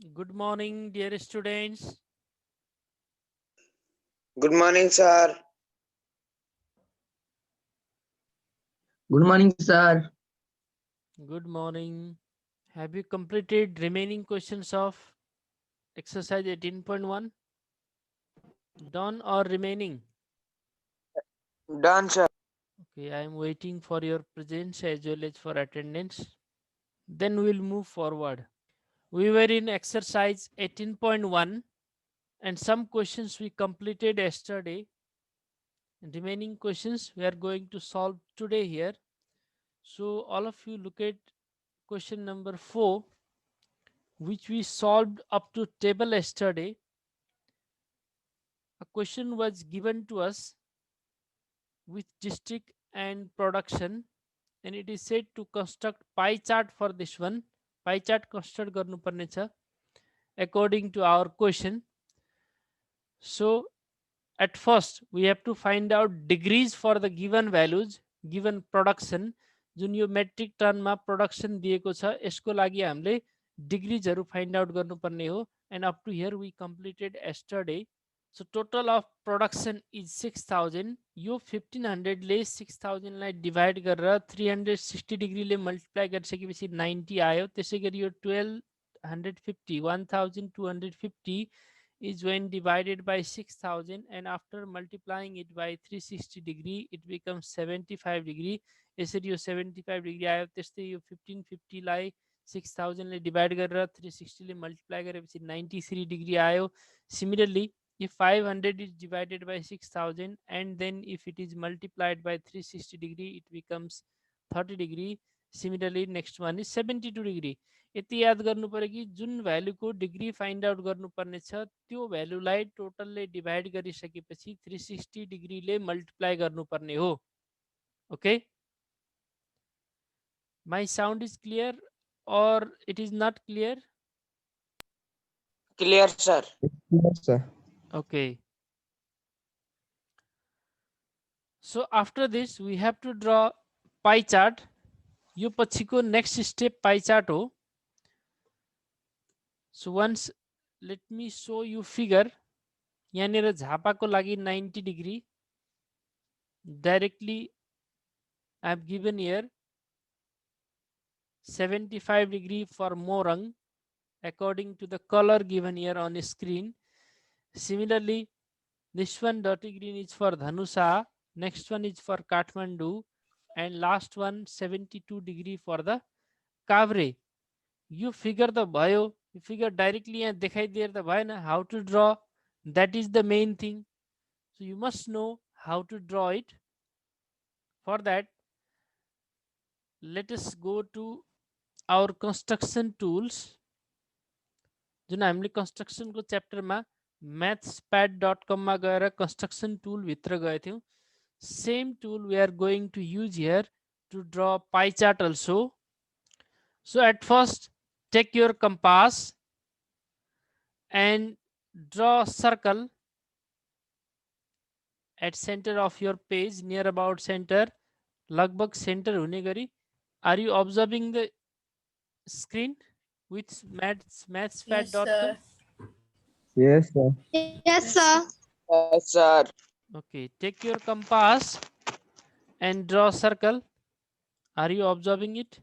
Good morning, dear students. Good morning, sir. Good morning, sir. Good morning. Have you completed remaining questions of exercise 18.1? Done or remaining? Done, sir. Okay, I am waiting for your presence as well as for attendance. Then we'll move forward. We were in exercise 18.1 and some questions we completed yesterday. Remaining questions we are going to solve today here. So all of you look at question number 4, which we solved up to table yesterday. A question was given to us with district and production, and it is said to construct pie chart for this one. Pie chart construct गर्नु पर्ने छ according to our question. So at first we have to find out degrees for the given values given production. Jun yo metric टनमा production दिएको छ यसको लागि हामीले डिग्रिजहरू find out गर्नुपर्ने हो. And up to here we completed yesterday. So total of production is 6000. यो 1500 ले 6000 लाई divide गरेर 360 डिग्रीले मल्टिप्लाई गरिसकेपछि 90 आयो. त्यसै गरी यो 1250 1250 is when divided by 6000, and after multiplying it by 360 degree it becomes 75 degree. यसरी यो 75 डिग्री आयो. त्यस्तै यो 1550 लाई 6000 ले डिवाइड गरेर 360 ले मल्टिप्लाई गरेपछि 93 डिग्री आयो. Similarly, if 500 is divided by 6000 and then if it is multiplied by 360 degree it becomes 30 degree. Similarly, next one is 72 degree. यति याद गर्नु पर्यो कि जुन भ्यालुको डिग्री फाइन्ड आउट गर्नुपर्ने छ त्यो भ्यालुलाई टोटलले डिभाइड गरिसकेपछि 360 डिग्रीले मल्टिप्लाई गर्नुपर्ने हो. Okay, my sound is clear or it is not clear? Clear, sir. Yes, sir. Okay, so after this we have to draw pie chart. यो पछिको नेक्स्ट स्टेप पाई चार्ट हो. So once let me so you figure. यहाँनिर झापाको लागि 90 degree directly I have given here 75 degree for Morang according to the color given here on the screen. Similarly, this one dotted green is for Dhanusa, next one is for Kathmandu, and last one 72 degree for the Kavre. You figure the bio, you figure directly and dekhai there the bio how to draw. That is the main thing. So you must know how to draw it. For that, let us go to our construction tools. जुन हामीले कन्स्ट्रक्सनको च्याप्टरमा mathspad.com मा गएर construction tool भित्र गए थियौं. Same tool we are going to use here to draw pie chart also. So at first take your compass and draw circle at centre of your page near about centre, लगभग centre हुने गरी. Are you observing the screen with mathspad.com? Yes, sir. Yes, sir. Yes, sir. Okay, take your compass and draw circle. Are you observing it?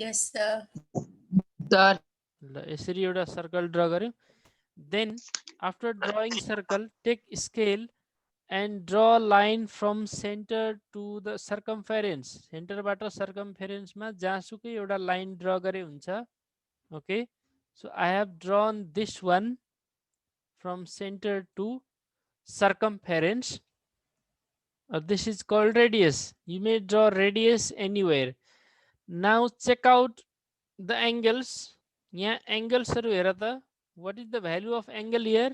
Yes, sir. Sir. ल यसरी एउटा circle draw गर्यो. Then after drawing circle, take scale and draw line from center to the circumference. सेन्टरबाट circumference-मा जहाँसुकै एउटा line draw गरे हुन्छ. Okay, so I have drawn this one from center to circumference. This is called radius. You may draw radius anywhere. Now check out the angles. यहाँ एंगल्सहरु हेर त. What is the value of angle here?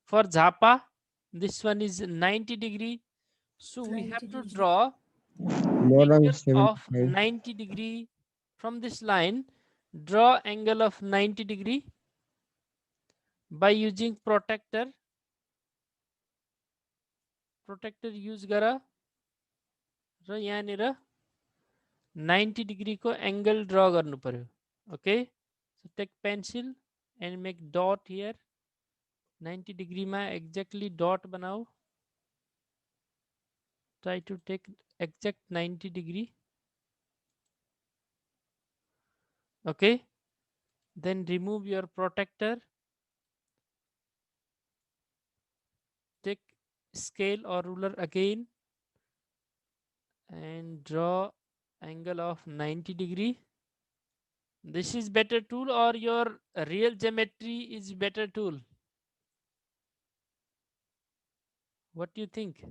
For Japa, this one is 90 degree. So we have to draw More than angle of 75. 90 degree from this line. Draw angle of 90 degree by using protractor. Protractor use गरा र यहाँनिर 90 degree को angle draw गर्नु पर्यो. Okay, so take pencil and make dot here. 90 degree ma exactly dot banao. Try to take exact 90 degree. Okay, then remove your protector. Take scale or ruler again and draw angle of 90 degree. This is better tool or your real geometry is better tool? What do you think?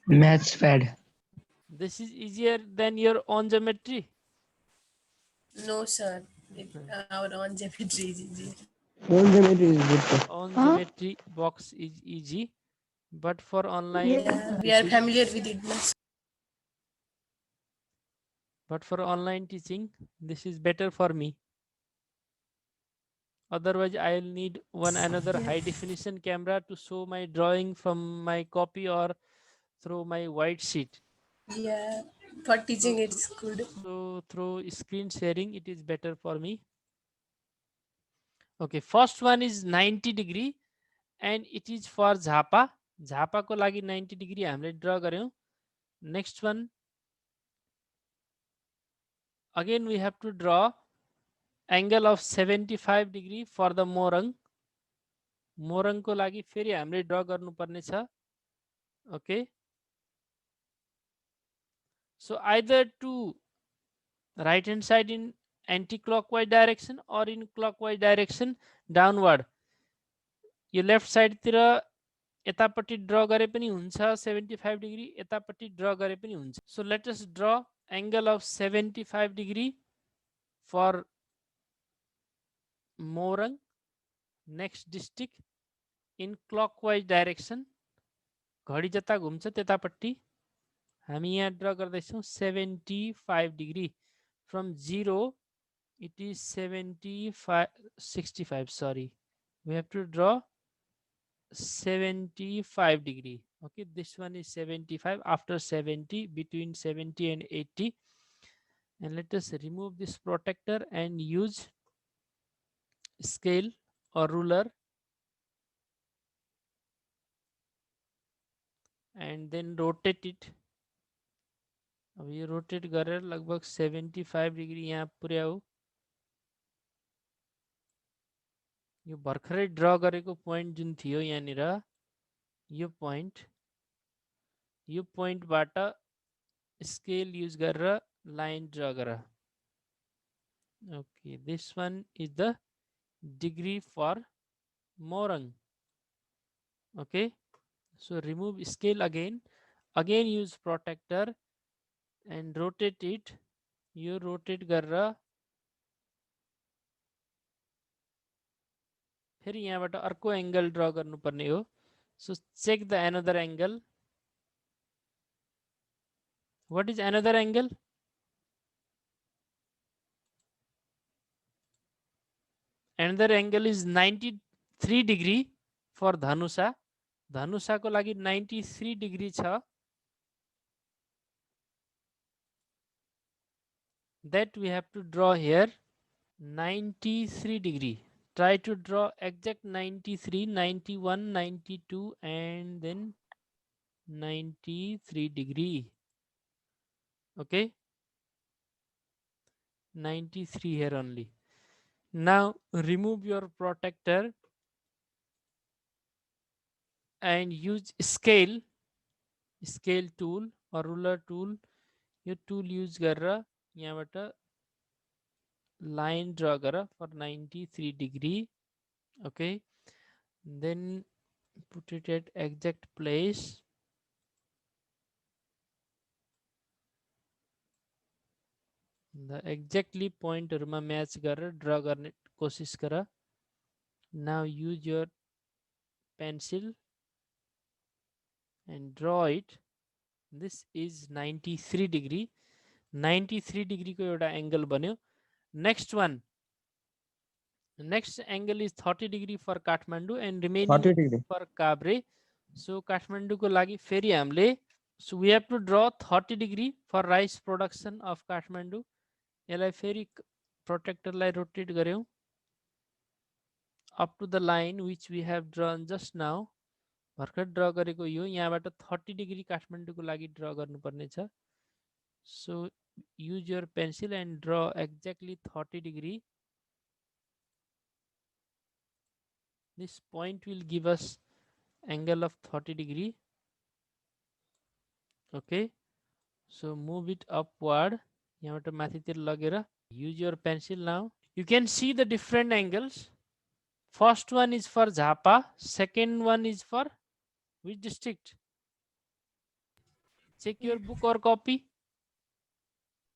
Maths pad. This is easier than your own geometry. No, sir. Our own geometry is easy. All geometry is good, sir. On geometry box is easy, but for online Yeah, we are teaching, familiar with it. No? this is better for me. Otherwise, I'll need one another high definition camera to show my drawing from my copy or through my white sheet. Yeah, for teaching So, it's good. so through screen sharing, it is better for me. Okay, first one is 90 degree and it is for Jhapa. झापाको लागि 90 degree हामीले draw गर्यौं. Next one, again we have to draw angle of 75 degree for the Morang. मोरङको लागि फेरि हामीले draw गर्नुपर्ने छ. Okay, so either to right hand side in anti-clockwise direction or in clockwise direction downward. Yo left side तिर यतापट्टि ड्र गरे पनि हुन्छ 75 डिग्री, यतापट्टि ड्र गरे पनि हुन्छ. So let us draw angle of 75 degree for Morang next district in clockwise direction. घडी जता घुम्छ त्यतापट्टि हामी यहाँ ड्र गर्दैछौँ 75 degree from 0 it is 65 sorry, we have to draw 75 degree. Okay, this one is 75 after 70, between 70 and 80. And let us remove this protector and use scale or ruler and then rotate it. अब यो rotate गरेर लगभग 75 degree यहाँ पुर्याऊ. यो भर्खरै ड्र गरेको point जुन थियो यहाँनिर, यो पोइन्टबाट scale use गरेर लाइन ड्र गर. Okay, this one is the degree for Morang. Okay, so remove scale again use protector and rotate it. You rotate गरेर फेरि यहाँबाट अर्को एंगल ड्र गर्नुपर्ने हो. So check the another angle. What is another angle? Another angle is 93 degree for Dhanusha. धनुषाको लागि 93 degree छ. That we have to draw here 93 degree. Try to draw exact 93, 91, 92 and then 93 degree. Okay, 93 here only. Now remove your protector and use scale tool or ruler tool. Yo tool use गरेर यहाँबाट line draw गर for 93 degree. Okay, then put it at exact place. The exactly point match गरेर draw गर्ने कोशिश गर. Now use your pencil and draw it. This is 93 degree. 93 degree को एउटा angle बन्यो. Next one, next angle is 30 degree for Kathmandu and remaining 30 degree. for Kabre. So Kathmandu को लागि फेरि हामीले So we have to draw 30 degree for rice production of Kathmandu. यसलाई फेरि प्रोटेक्टरलाई rotate गर्यौं up to the line which we have drawn just now. भर्खर ड्र गरेको यो यहाँबाट 30 डिग्री काठमाडौँको लागि ड्र गर्नुपर्ने छ. So use your pencil and draw exactly 30 degree. This point will give us angle of 30 degree. Okay, so move it upward. यहाँबाट माथितिर लगेर use your pencil now. You can see the different angles. First one is for Jhapa, second one is for which district? Check your book or copy.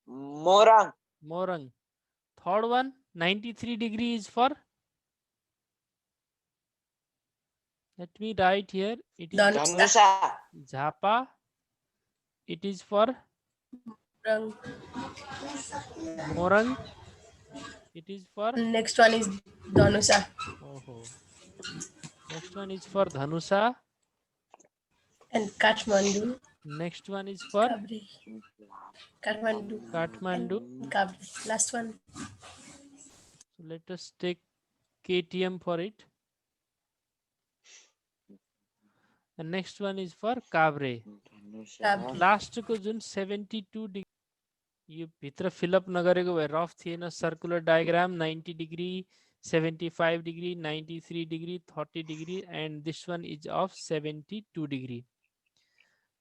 Morang. Morang. Third one, 93 degree is for, let me write here, it is Dhanusa. Jhapa. It is for Morang. It is for, Next one is Dhanusa. Next one is for Dhanusa. And Kathmandu. Next one is for Kabri. Kathmandu. Kathmandu. And Kabri. Last one. So let us take KTM for it. The next one is for Kabre. Kabri. Last को जुन 72 degree यो भित्र fill up नगरेको भए rough थिएन. Circular diagram 90 degree, 75 degree, 93 degree, 30 degree, and this one is of 72 degree.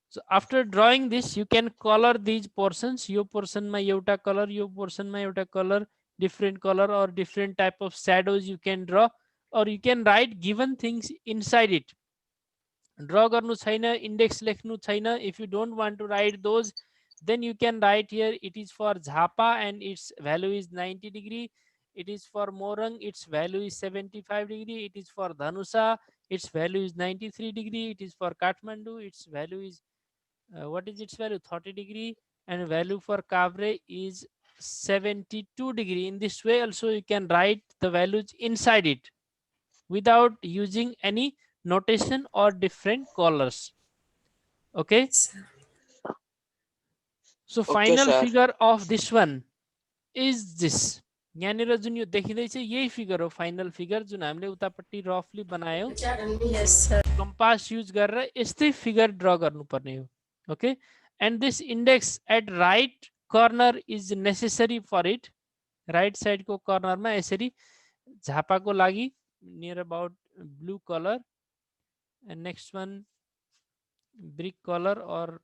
So after drawing this, you can color these portions. Yo portion मा एउटा color, यो portion मा एउटा color, different color or different type of shadows you can draw, or you can write given things inside it. Draw गर्नु छैन, index लेख्नु छैन. If you don't want to write those, then you can write here it is for Jhapa and its value is 90 degree. It is for Morang, its value is 75 degree. It is for Dhanusa, its value is 93 degree. It is for Kathmandu, its value is what is its value? 30 degree. And value for Kabre is 72 degree. In this way also you can write the values inside it without using any notation or different colors. Okay. So Okay, final sir. figure of this one is this. यहाँनिर जुन यो देखिँदैछ यही figure हो final figure जुन हामीले उतापट्टि रफली बनायौं. Yes, sir. Compass use गरेर यस्तै figure ड्र गर्नुपर्ने हो. Okay, and this index at right corner is necessary for it. Right side को corner मा यसरी झापाको लागि near about blue color, and next one brick color or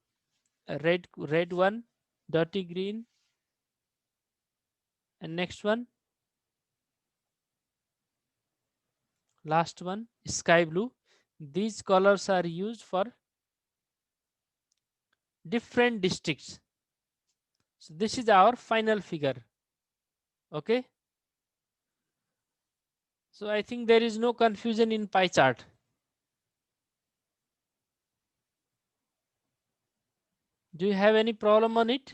red one, dirty green, and next one last one sky blue. These colors are used for different districts. So this is our final figure. Okay, so I think there is no confusion in pie chart. Do you have any problem on it?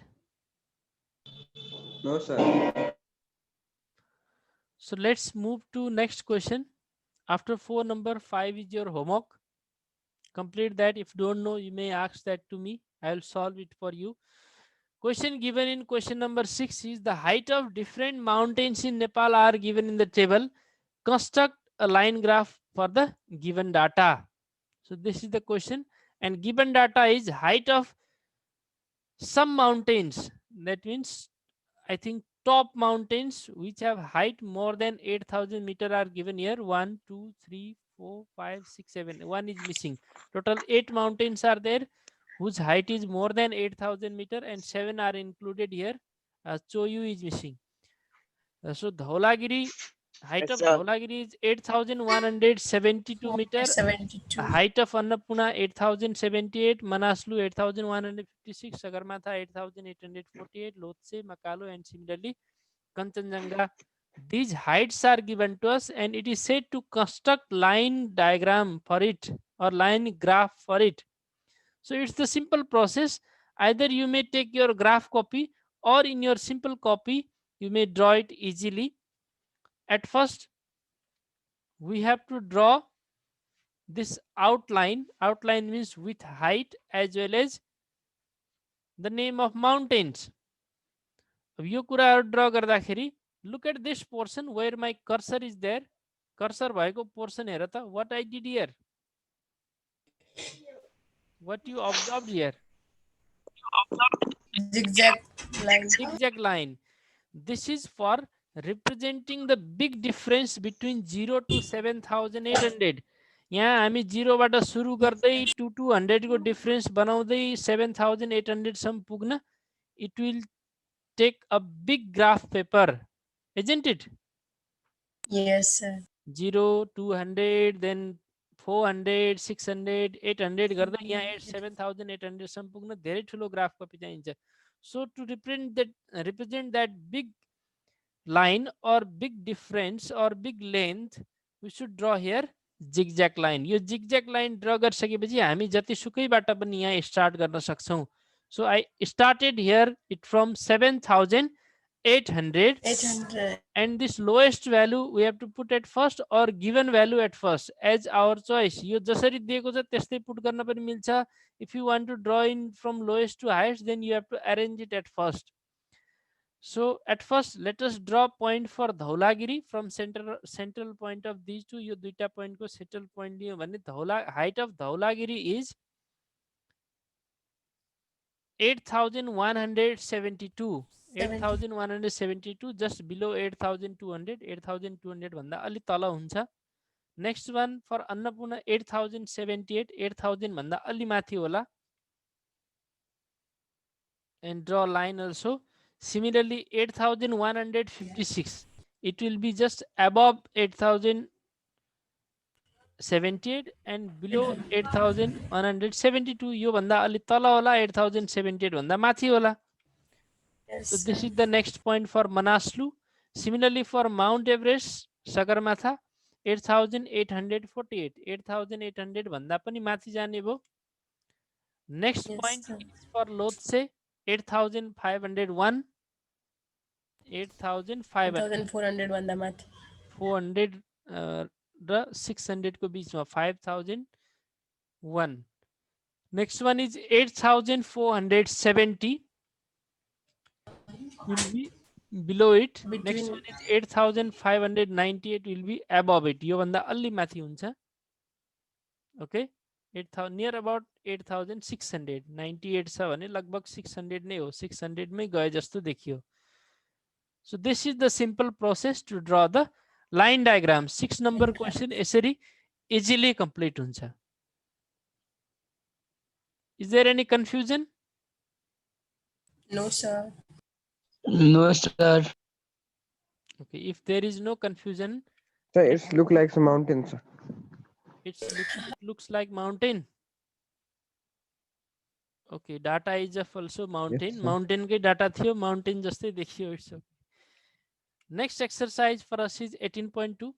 No, sir. So let's move to next question. After 4, number 5 is your homework. Complete that. If you don't know, you may ask that to me. I will solve it for you. Question given in question number 6 is the height of different mountains in Nepal are given in the table. Construct a line graph for the given data. So this is the question, and given data is height of some mountains. That means I think top mountains which have height more than 8,000 meter are given here. 1, 2, 3, 4, 5, 6, 7. One is missing. Total 8 mountains are there whose height is more than 8,000 meter, and 7 are included here. Choyu is missing. So Dhaulagiri, height Yes, of sir. Dhaulagiri is 8,172 meter. 72. Height of Annapurna 8,078, Manaslu 8,156, Sagarmatha 8,848, Lotse, Makalo, and similarly Kanchenjunga. These heights are given to us, and it is said to construct line diagram for it or line graph for it. So it's the simple process. Either you may take your graph copy, or in your simple copy you may draw it easily. At first we have to draw this outline. Outline means with height as well as the name of mountains. अब यो कुराहरु draw गर्दाखेरि look at this portion where my cursor is there. Cursor भएको portion हेर त. What I did here? What you observed here? Zigzag line. Zigzag line. This is for representing the big difference between 0 to 7800. यहाँ हामी 0 बाट सुरु गर्दै 2 to 100 को difference बनाउँदै 7800 सम्म पुग्न it will take a big graph paper, isn't it? Yes, sir. 0 200 then 400 600 800 गर्दा यहाँ 7800 सम्म पुग्न धेरै ठुलो ग्राफ कपी चाहिन्छ. So to represent that big line or big difference or big length, we should draw here zigzag line. Yo zigzag line draw गरिसकेपछि हामी जतिसुकैबाट पनि यहाँ स्टार्ट गर्न सक्छौं. So I started here it from 7800 800. and this lowest value we have to put at first or given value at first as our choice. यो जसरी दिएको छ त्यस्तै पुट गर्न पनि मिल्छ. If you want to draw in from lowest to highest, then you have to arrange it at first. So at first let us draw point for Dhaulagiri from central point of these two. यो दुईटा point को central point लियो भने height of Dhaulagiri is 8172. 8172, just below 8200. 8200 भन्दा अलि तल हुन्छ. Next one for Annapurna 8078. 8000 भन्दा अलि माथि होला. And draw line also. Similarly 8156. It will be just above 8078 and below 8172. यो भन्दा अलि तल होला. 8078 भन्दा माथि होला. Yes, So this sir. is the next point for Manaslu. Similarly for Mount Everest, Sagarmatha 8848. 8800 भन्दा पनि माथि जाने भयो. Next Yes, point sir. is for Lhotse 8501. 8500 1400 भन्दा माथि. 400 र 600 को बीचमा 5001. Next one is 8470. Will be below it. Next Between- one is 8598 will be above it. यो भन्दा अलि माथि हुन्छ. Okay, 8000 near about 8600. 98 छ भने लगभग 600 नै हो. 600 मै गए जस्तो देखियो. So this is the simple process to draw the line diagram. 6 number question यसरी easily complete हुन्छ. Is there any confusion? No, sir. No, sir. Okay, if there is no confusion, Sir, it's look like some mountains. Sir. it looks like mountain. Okay, data is of also mountain. sir. Mountain के data थियो, mountain जस्तै देखियो. It's okay. Next exercise for us is 18.2.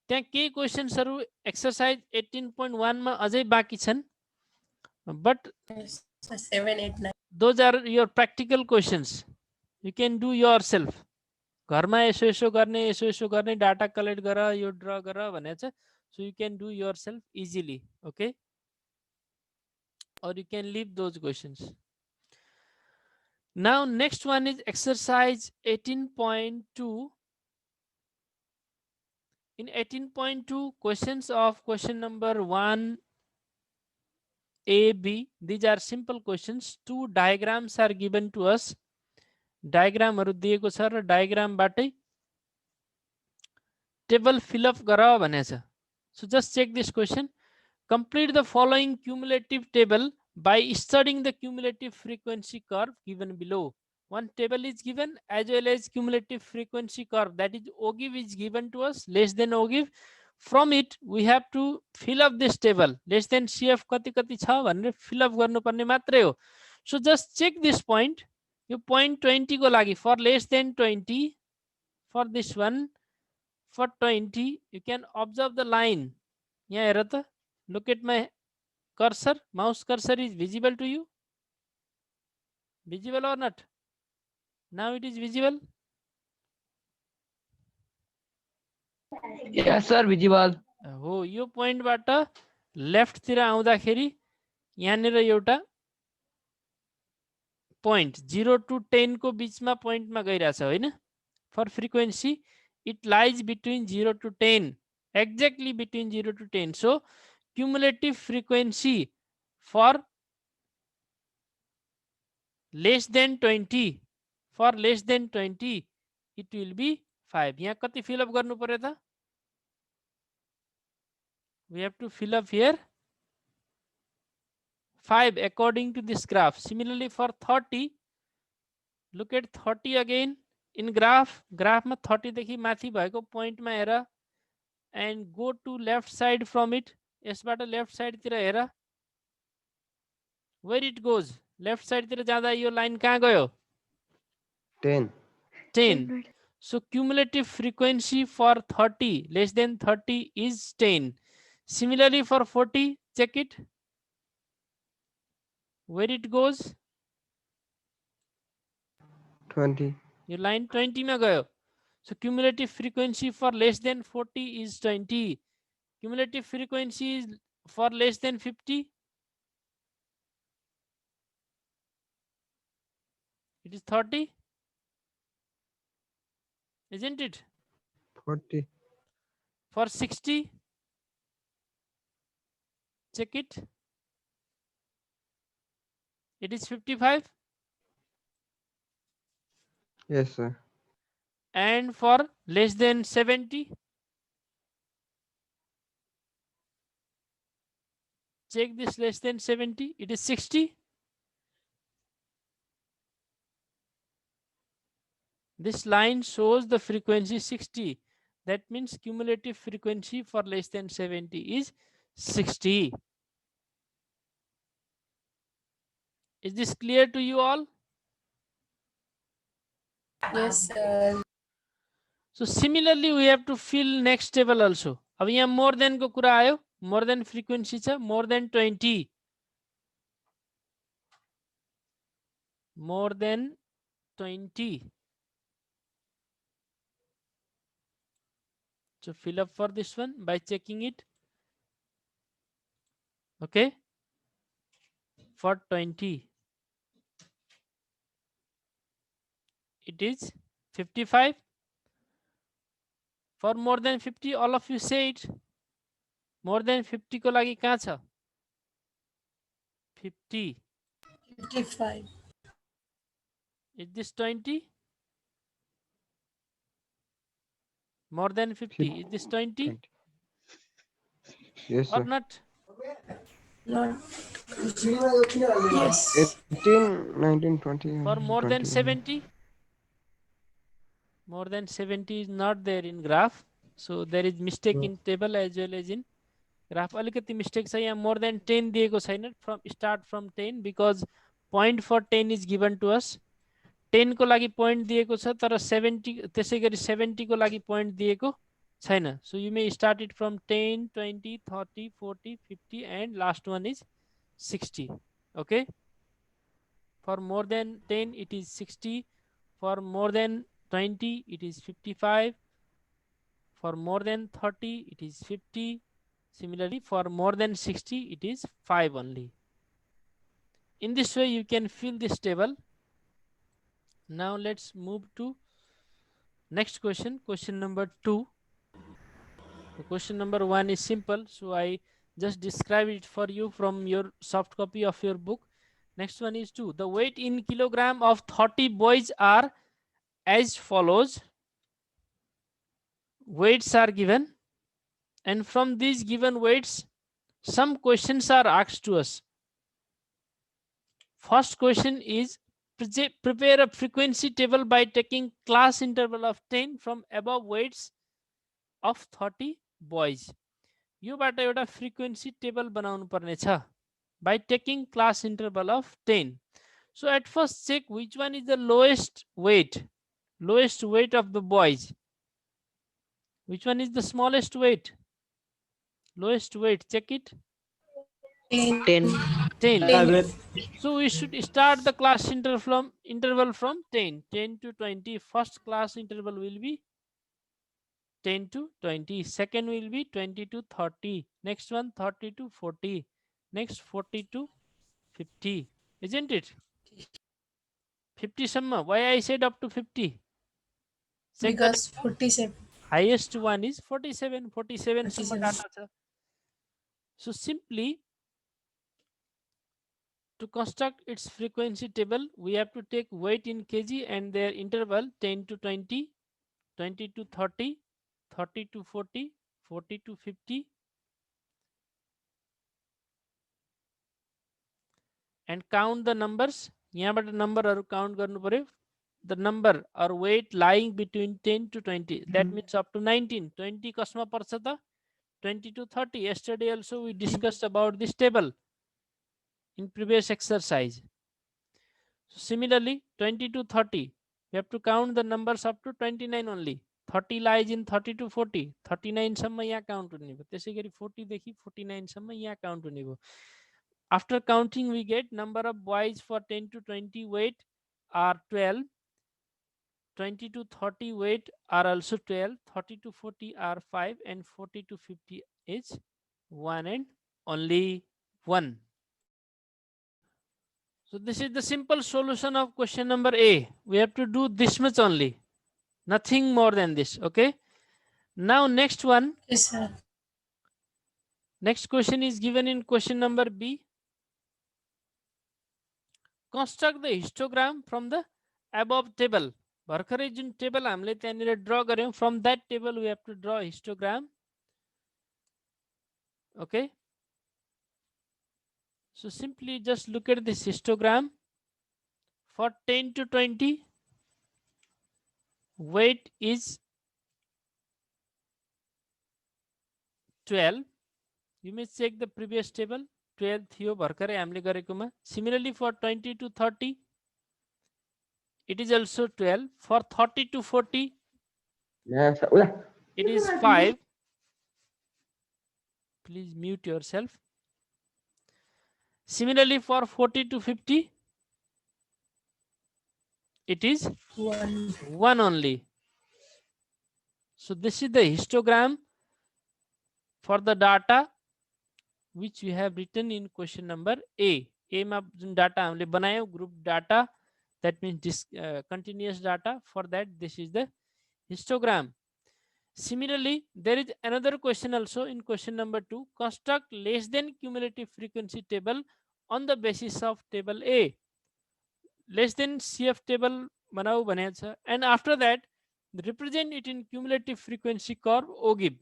त्यहाँ केही क्वेशन्सहरु exercise 18.1 मा अझै बाँकी छन्. But Yes, sir. 7, 8, 9. those are your practical questions. You can do yourself. घरमा यसो यसो गर्ने डाटा कलेक्ट गर यो ड्रा गर भनेको छ. So you can do yourself easily. Okay, or you can leave those questions. Now next one is exercise 18.2. In 18.2, questions of question number 1 A, B, these are simple questions. 2 diagrams are given to us. डायग्रामहरु दिएको छ र diagram बाटै table fill up गर भनेको छ. So just check this question. Complete the following cumulative table by studying the cumulative frequency curve given below. One table is given as well as cumulative frequency curve, that is OGIV is given to us, less than OGIV. From it we have to fill up this table. Less than CF कति कति छ भनेर fill up गर्नुपर्ने मात्रै हो. So just check this point. Yo point 20 को लागि for less than 20, for this one for 20 you can observe the line. यहाँ हेर त, look at my cursor. Mouse cursor is visible to you? Visible or not? Now it is visible. Yes, sir. Visible. हो, यो point बाट left तिर आउँदाखेरि यहाँनिर एउटा point 0 to 10 को बीचमा पोइन्टमा गइरहेछ हैन for frequency it lies between 0 to 10 exactly between 0 to 10 so cumulative frequency for less than 20 for less than 20 it will be 5 यहाँ कति fill up गर्नु पर्यो त we have to fill up here 5 according to this graph. Similarly for 30 look at 30 again in graph मा 30 देखि माथि भएको point मा हेर and go to left side from it यसबाट left side तिर हेर where it goes left side तिर जाँदा यो line कहाँ गयो 10. 10 so cumulative frequency for 30 less than 30 is 10 similarly for 40 check it where it goes 20. Yo line 20 मा गयो so cumulative frequency for less than 40 is 20 cumulative frequency is for less than 50 it is 30 isn't it 40. for 60 check it it is 55 Yes, sir. and for less than 70 check this less than 70 it is 60 this line shows the frequency 60 that means cumulative frequency for less than 70 is 60 is this clear to you all Yes, sir. so similarly we have to fill next table also अब यहाँ more than को कुरा आयो more than frequency छ more than 20 more than 20 so fill up for this one by checking it okay for 20 it is 55 for more than 50 all of you say it more than 50 को लागि कहाँ छ 50 55. is this 20 more than 50 is this 20 20. Yes, or sir. not Not. Yes. 18, 19, 20. for more than 21. 70 more than 70 is not there in graph so there is mistake in table as well as in graph अलिकति mistake छ यहाँ more than 10 दिएको छैन from start from 10 because point for 10 is given to us 10 को लागि point दिएको छ तर 70 त्यसैगरी 70 को लागि point दिएको छैन so you may start it from 10 20 30 40 50 and last one is 60 okay for more than 10 it is 60 for more than 20 it is 55 for more than 30 it is 50 similarly for more than 60 it is 5 only in this way you can fill this table now let's move to next question question number 2 the question number 1 is simple so I just describe it for you from your soft copy of your book next one is 2 the weight in kilogram of 30 boys are as follows weights are given and from these given weights some questions are asked to us first question is prepare a frequency table by taking class interval of 10 from above weights of 30 boys यो बाट एउटा frequency table बनाउनु पर्ने छ by taking class interval of 10 so at first check which one is the lowest weight of the boys which one is the smallest weight lowest weight check it 10. 10 so we should start the class interval from 10 to 20 first class interval will be 10 to 20 second will be 20 to 30 next one 30 to 40 next 40 to 50 isn't it 50 सम्म. Why I said up to 50? Check the Because 47. highest one is 47. 47 सम्म 47. data छ. So simply to construct its frequency table, we have to take weight in kg and their interval 10 to 20, 20 to 30, 30 to 40, 40 to 50, and count the numbers. यहाँबाट नम्बरहरू count गर्नु पर्यो. The number or weight lying between 10 to 20, that means up to 19. 20 कसमा पर्छ त? 20 to 30. Yesterday also we discussed about this table in previous exercise. So similarly 20 to 30, we have to count the numbers up to 29 only. 30 lies in 30 to 40. 39 सम्म यहाँ count हुने भयो. त्यसै गरी 40 देखि 49 सम्म यहाँ काउन्ट हुने भयो. After counting, we get number of boys for 10 to 20 weight are 12. 20 to 30 weight are also 12. 30 to 40 are 5, and 40 to 50 is 1 and only 1. So this is the simple solution of question number A. We have to do this much only, nothing more than this. Okay. Now next one. Yes, sir. Next question is given in question number B. Construct the histogram from the above table. भर्खरै जुन table हामीले त्यहाँनिर draw गर्यौं, from that table we have to draw histogram. Okay. So simply just look at this histogram. For 10 to 20, weight is 12. You may check the previous table. 12 थियो भर्खरै हामीले गरेकोमा. Similarly for 20 to 30, it is also 12. For 30 to 40, it is 5. Please mute yourself. Similarly for 40 to 50, it is 1 only. So this is the histogram for the data which we have written in question number A. A मा जुन data हामीले बनायौं group data, that means this continuous data, for that this is the histogram. Similarly, there is another question also in question number 2. Construct less than cumulative frequency table on the basis of table A. Less than CF table बनाऊ भनेको छ, and after that represent it in cumulative frequency curve OGIB.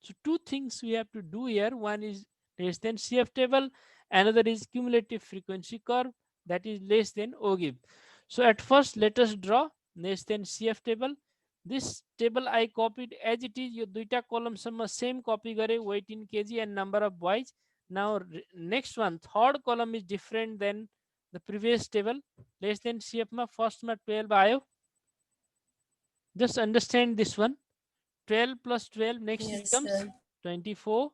So two things we have to do here. One is less than CF table, another is cumulative frequency curve, that is less than OGIB. So at first let us draw less than CF table. This table I copied as it is. यो दुईटा column सम्म same copy गरे, weight in kg and number of boys. Now next one, third column is different than the previous table. Less than CF मा first मा 12 आयो. Just understand this one. 12 plus 12, next Yes, becomes sir. 24.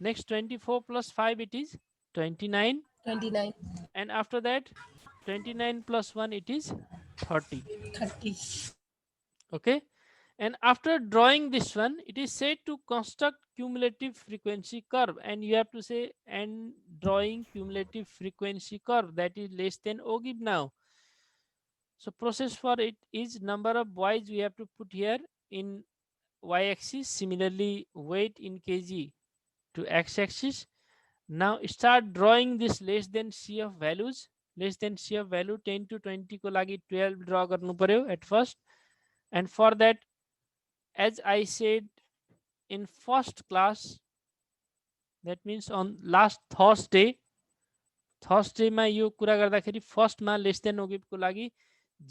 Next 24 plus 5, it is 29. 29. And after that 29 plus 1, it is 30. 30. Okay. And after drawing this one, it is said to construct cumulative frequency curve, and you have to say and drawing cumulative frequency curve, that is less than OGIB now. So process for it is number of boys we have to put here in y-axis, similarly weight in kg to x-axis. Now start drawing this less than CF values. Less than CF value 10 to 20 को लागि 12 draw गर्नु पर्यो at first. And for that, as I said in first class, that means on last Thursday मा यो कुरा गर्दाखेरि first मा less than ओगिब को लागि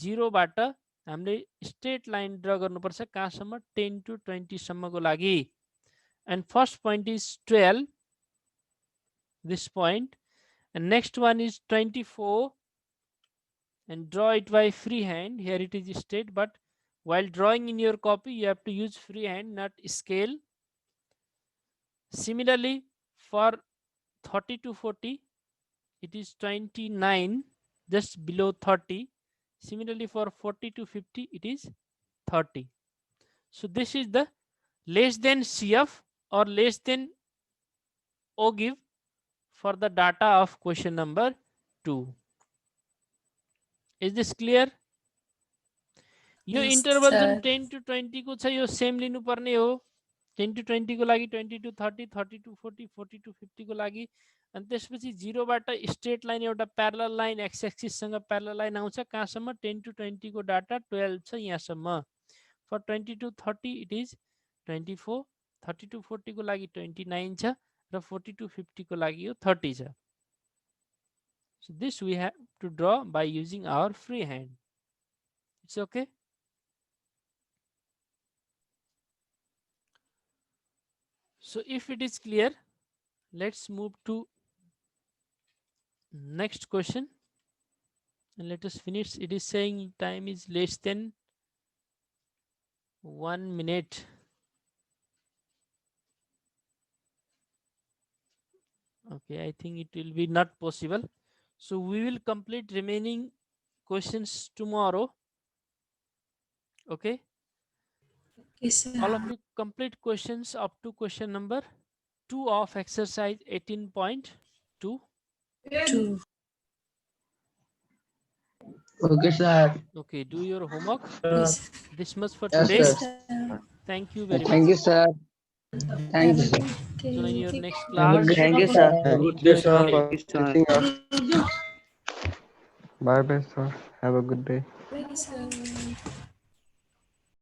0 बाट हामीले स्ट्रेट लाइन ड्रा गर्नुपर्छ कहाँसम्म 10 to 20 सम्मको लागि. And first point is 12, this point, and next one is 24, and draw it by freehand. Here it is straight, but while drawing in your copy you have to use freehand, not scale. Similarly for 30 to 40, it is 29, just below 30. Similarly for 40 to 50, it is 30. So this is the less than CF or less than OGIB for the data of question number 2. Is this clear? Yo Yes, interval Jun sir. 10 to 20 को छ यो same लिनुपर्ने हो। 10 to 20 को लागि 20 to 30, 30 to 40, 40 to 50 को लागि। अनि त्यसपछि 0 बाट स्ट्रेट लाइन एउटा प्यारलल लाइन एक्स एक्सिस सँग प्यारलल लाइन आउँछ कहाँसम्म 10 to 20 को डाटा 12 छ यहाँसम्म। फर 20 to 30 इट इज 24, 30 to 40 को लागि 29 छ र 40 to 50 को लागि यो 30 छ। So this we have to draw by using our free hand. It's okay? So if it is clear, let's move to next question and let us finish. It is saying time is less than 1 minute. Okay, I think it will be not possible. So we will complete remaining questions tomorrow. Okay, Okay, sir. all of you complete questions up to question number 2 of exercise 18.2. 2. Okay, sir. Okay, do your homework. Yes, This much for Yes, today. sir. sir. Thank you very Thank much. you, sir. Thank you, Have a sir. good day. Join your next Have a class. good Thank you, day. sir. Have a good Thank you, day, sir, sir. for teaching us. Bye bye, sir. Have a good day. Bye, sir.